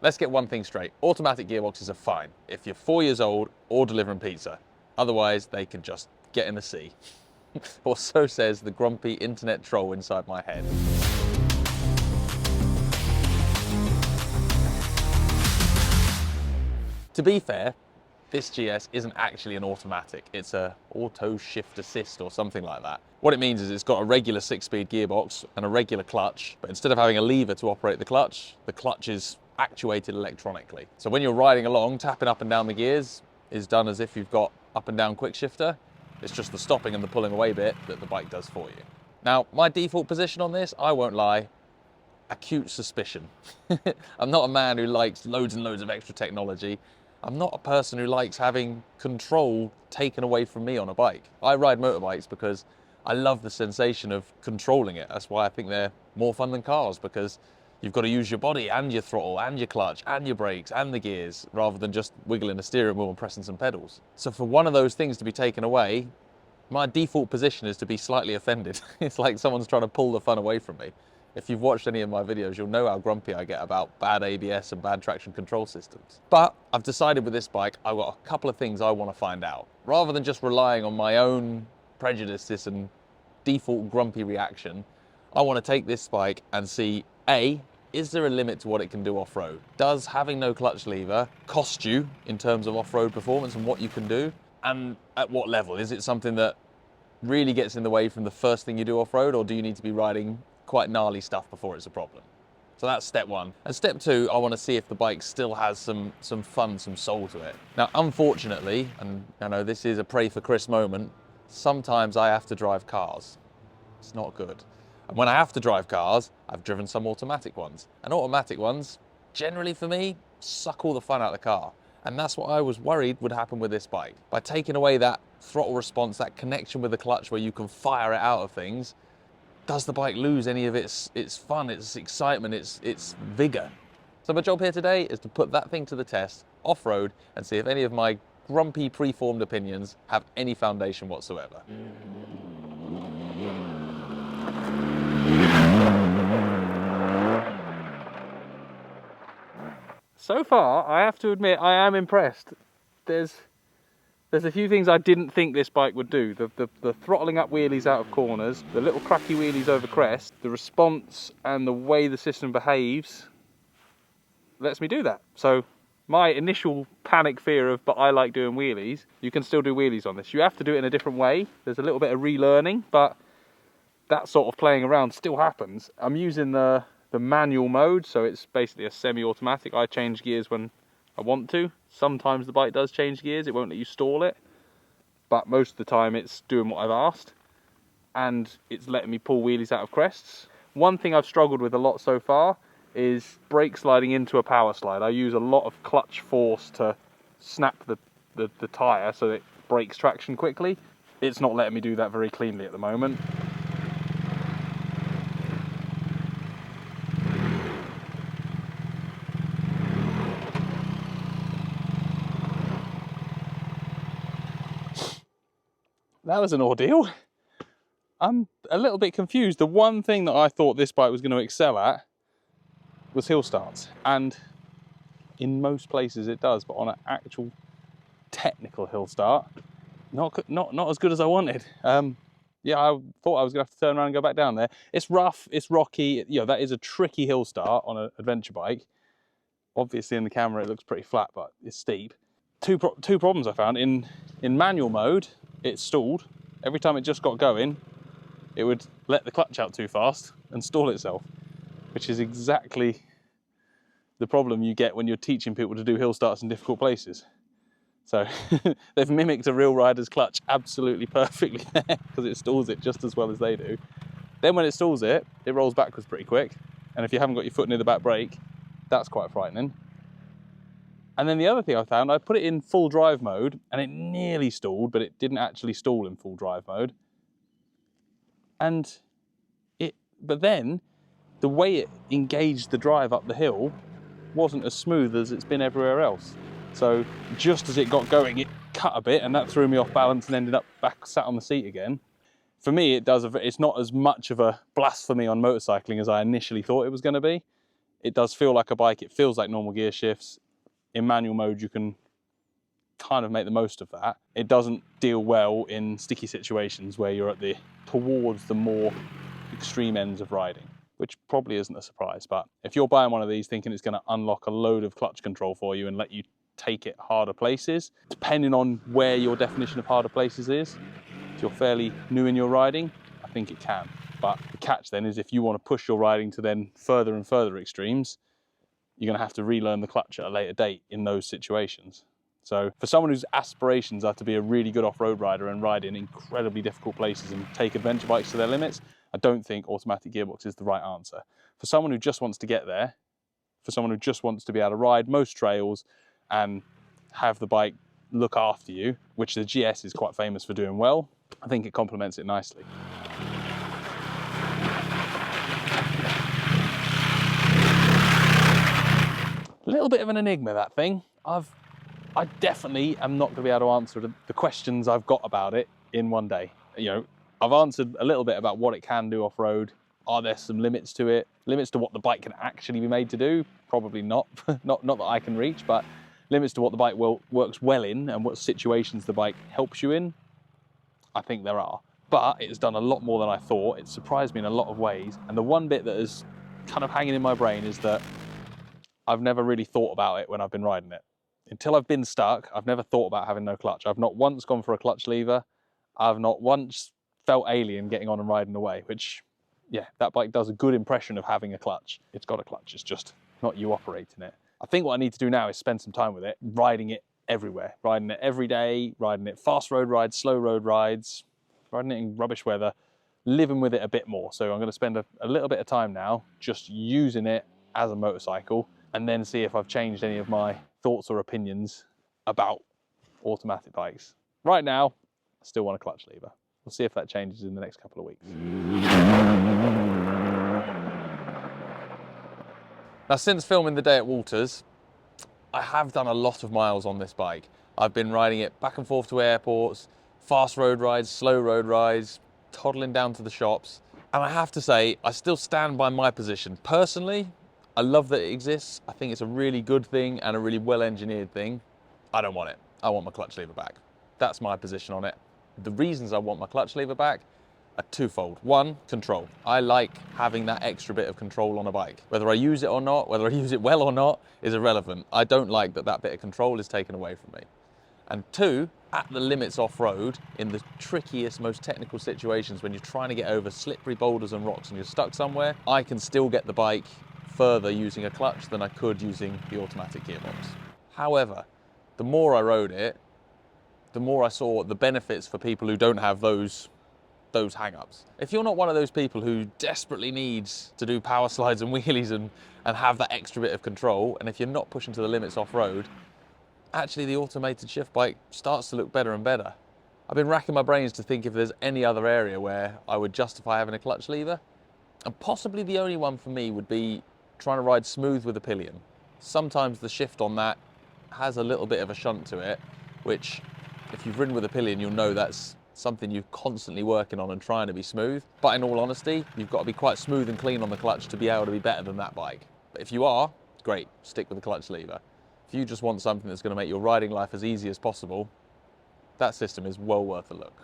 let's get one thing straight. Automatic gearboxes are fine if you're 4 years old or delivering pizza. Otherwise, they can just get in the sea. Or so says the grumpy internet troll inside my head. To be fair, this GS isn't actually an automatic. It's a auto shift assist or something like that. What it means is it's got a regular 6-speed gearbox and a regular clutch, but instead of having a lever to operate the clutch is actuated electronically. So when you're riding along, tapping up and down the gears is done as if you've got up and down quick shifter. It's just the stopping and the pulling away bit that the bike does for you. Now, my default position on this, I won't lie, acute suspicion. I'm not a man who likes loads and loads of extra technology. I'm not a person who likes having control taken away from me on a bike. I ride motorbikes because I love the sensation of controlling it. That's why I think they're more fun than cars, because you've got to use your body and your throttle and your clutch and your brakes and the gears rather than just wiggling the steering wheel and pressing some pedals. So for one of those things to be taken away, my default position is to be slightly offended. It's like someone's trying to pull the fun away from me. If you've watched any of my videos, you'll know how grumpy I get about bad ABS and bad traction control systems. But I've decided with this bike, I've got a couple of things I want to find out. Rather than just relying on my own prejudices and default grumpy reaction, I want to take this bike and see, A, is there a limit to what it can do off-road? Does having no clutch lever cost you in terms of off-road performance and what you can do? And at what level? Is it something that really gets in the way from the first thing you do off-road, or do you need to be riding quite gnarly stuff before it's a problem? So that's step one. And step two, I want to see if the bike still has some fun, some soul to it. Now, unfortunately, and I know this is a pray for Chris moment, sometimes I have to drive cars. It's not good. And when I have to drive cars, I've driven some automatic ones. And automatic ones, generally for me, suck all the fun out of the car. And that's what I was worried would happen with this bike. By taking away that throttle response, that connection with the clutch where you can fire it out of things, does the bike lose any of its fun, its excitement, its vigor? So my job here today is to put that thing to the test, off-road, and see if any of my grumpy, preformed opinions have any foundation whatsoever. So far, I have to admit, I am impressed. There's a few things I didn't think this bike would do. The throttling up wheelies out of corners, the little cracky wheelies over crest, the response and the way the system behaves lets me do that. So my initial panic fear of, but I like doing wheelies, you can still do wheelies on this. You have to do it in a different way. There's a little bit of relearning, but that sort of playing around still happens. I'm using the manual mode, so it's basically a semi-automatic. I change gears when I want to. Sometimes the bike does change gears, it won't let you stall it, but most of the time it's doing what I've asked, and it's letting me pull wheelies out of crests. One thing I've struggled with a lot so far is brake sliding into a power slide. I use a lot of clutch force to snap the tyre so it breaks traction quickly. It's not letting me do that very cleanly at the moment. That was an ordeal. I'm a little bit confused. The one thing that I thought this bike was going to excel at was hill starts. And in most places it does, but on an actual technical hill start, not as good as I wanted. Yeah, I thought I was going to have to turn around and go back down there. It's rough, it's rocky. You know, that is a tricky hill start on an adventure bike. Obviously in the camera it looks pretty flat, but it's steep. Two problems I found. In manual mode, it stalled. Every time it just got going, it would let the clutch out too fast and stall itself, which is exactly the problem you get when you're teaching people to do hill starts in difficult places. So they've mimicked a real rider's clutch absolutely perfectly there, because it stalls it just as well as they do. Then when it stalls it, it rolls backwards pretty quick. And if you haven't got your foot near the back brake, that's quite frightening. And then the other thing I found, I put it in full drive mode and it nearly stalled, but it didn't actually stall in full drive mode. But then the way it engaged the drive up the hill wasn't as smooth as it's been everywhere else. So just as it got going, it cut a bit, and that threw me off balance and ended up back sat on the seat again. For me, it's not as much of a blasphemy on motorcycling as I initially thought it was going to be. It does feel like a bike. It feels like normal gear shifts. In manual mode, you can kind of make the most of that. It doesn't deal well in sticky situations where you're towards the more extreme ends of riding, which probably isn't a surprise. But if you're buying one of these thinking it's going to unlock a load of clutch control for you and let you take it harder places, depending on where your definition of harder places is, if you're fairly new in your riding, I think it can. But the catch then is if you want to push your riding to then further and further extremes, you're going to have to relearn the clutch at a later date in those situations. So for someone whose aspirations are to be a really good off-road rider and ride in incredibly difficult places and take adventure bikes to their limits, I don't think automatic gearbox is the right answer. For someone who just wants to get there, for someone who just wants to be able to ride most trails and have the bike look after you, which the GS is quite famous for doing well, I think it complements it nicely. A little bit of an enigma, that thing. I definitely am not going to be able to answer the questions I've got about it in one day. You know, I've answered a little bit about what it can do off-road. Are there some limits to it? Limits to what the bike can actually be made to do? Probably not. not that I can reach, but limits to what the bike works well in and what situations the bike helps you in, I think there are. But it's done a lot more than I thought. It surprised me in a lot of ways. And the one bit that is kind of hanging in my brain is that I've never really thought about it when I've been riding it. Until I've been stuck, I've never thought about having no clutch. I've not once gone for a clutch lever. I've not once felt alien getting on and riding away, which, yeah, that bike does a good impression of having a clutch. It's got a clutch, it's just not you operating it. I think what I need to do now is spend some time with it, riding it everywhere, riding it every day, riding it fast road rides, slow road rides, riding it in rubbish weather, living with it a bit more. So I'm going to spend a little bit of time now just using it as a motorcycle, and then see if I've changed any of my thoughts or opinions about automatic bikes. Right now, I still want a clutch lever. We'll see if that changes in the next couple of weeks. Now, since filming the day at Walters, I have done a lot of miles on this bike. I've been riding it back and forth to airports, fast road rides, slow road rides, toddling down to the shops. And I have to say, I still stand by my position. Personally, I love that it exists. I think it's a really good thing and a really well-engineered thing. I don't want it. I want my clutch lever back. That's my position on it. The reasons I want my clutch lever back are twofold. One, control. I like having that extra bit of control on a bike. Whether I use it or not, whether I use it well or not, is irrelevant. I don't like that bit of control is taken away from me. And two, at the limits off-road, in the trickiest, most technical situations, when you're trying to get over slippery boulders and rocks and you're stuck somewhere, I can still get the bike further using a clutch than I could using the automatic gearbox. However, the more I rode it, the more I saw the benefits for people who don't have those hang-ups. If you're not one of those people who desperately needs to do power slides and wheelies and have that extra bit of control, and if you're not pushing to the limits off-road, actually the automated shift bike starts to look better and better. I've been racking my brains to think if there's any other area where I would justify having a clutch lever, and possibly the only one for me would be trying to ride smooth with a pillion. Sometimes the shift on that has a little bit of a shunt to it, which if you've ridden with a pillion, you'll know that's something you're constantly working on and trying to be smooth. But in all honesty, you've got to be quite smooth and clean on the clutch to be able to be better than that bike. But if you are, great, stick with the clutch lever. If you just want something that's going to make your riding life as easy as possible, that system is well worth a look.